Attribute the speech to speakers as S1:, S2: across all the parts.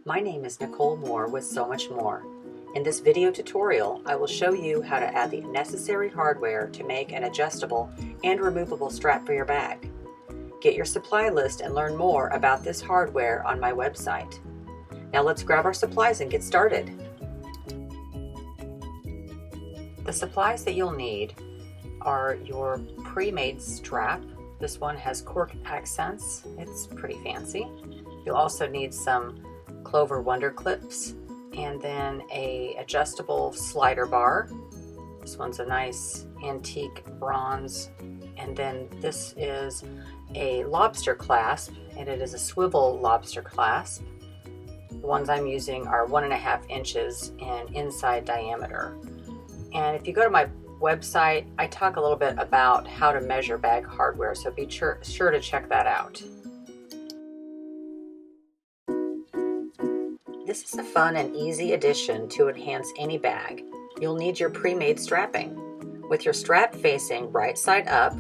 S1: My name is Nicole Moore with So Much More. In this video tutorial, I will show you how to add the necessary hardware to make an adjustable and removable strap for your bag. Get your supply list and learn more about this hardware on my website. Now let's grab our supplies and get started. The supplies that you'll need are your pre-made strap. This one has cork accents. It's pretty fancy. You'll also need some Clover Wonder clips and then a adjustable slider bar. This one's a nice antique bronze. And then this is a lobster clasp, and it is a swivel lobster clasp. The ones I'm using are 1.5 inches in inside diameter. And if you go to my website, I talk a little bit about how to measure bag hardware, so be sure to check that out. This is a fun and easy addition to enhance any bag. You'll need your pre-made strapping. With your strap facing right side up,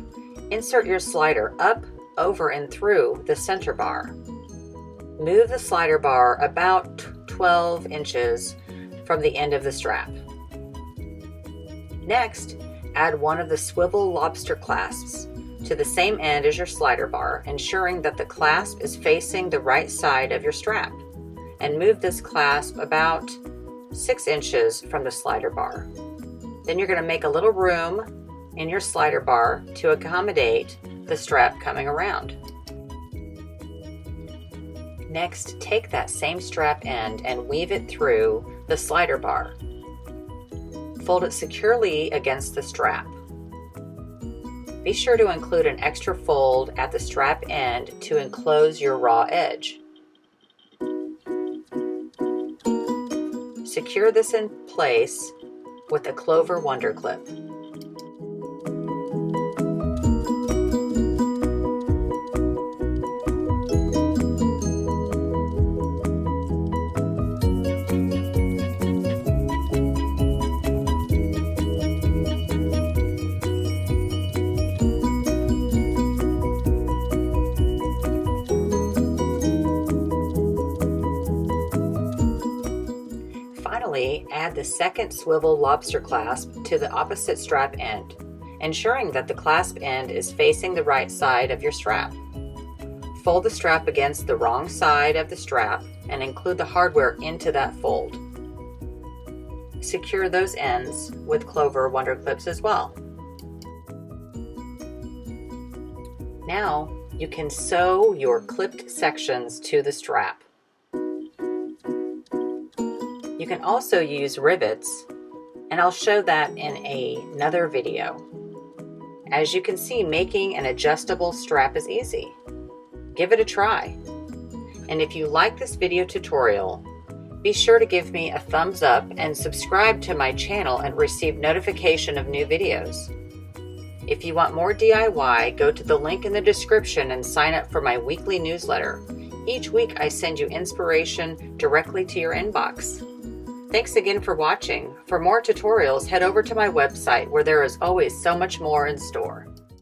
S1: insert your slider up, over, and through the center bar. Move the slider bar about 12 inches from the end of the strap. Next, add one of the swivel lobster clasps to the same end as your slider bar, ensuring that the clasp is facing the right side of your strap. And move this clasp about 6 inches from the slider bar. Then you're going to make a little room in your slider bar to accommodate the strap coming around. Next, take that same strap end and weave it through the slider bar. Fold it securely against the strap. Be sure to include an extra fold at the strap end to enclose your raw edge. Secure this in place with a Clover Wonder clip. Finally, add the second swivel lobster clasp to the opposite strap end, ensuring that the clasp end is facing the right side of your strap. Fold the strap against the wrong side of the strap and include the hardware into that fold. Secure those ends with Clover Wonder clips as well. Now you can sew your clipped sections to the strap. You can also use rivets, and I'll show that in another video. As you can see, making an adjustable strap is easy. Give it a try. And if you like this video tutorial, be sure to give me a thumbs up and subscribe to my channel and receive notification of new videos. If you want more DIY, go to the link in the description and sign up for my weekly newsletter. Each week I send you inspiration directly to your inbox. Thanks again for watching. For more tutorials, head over to my website where there is always so much more in store.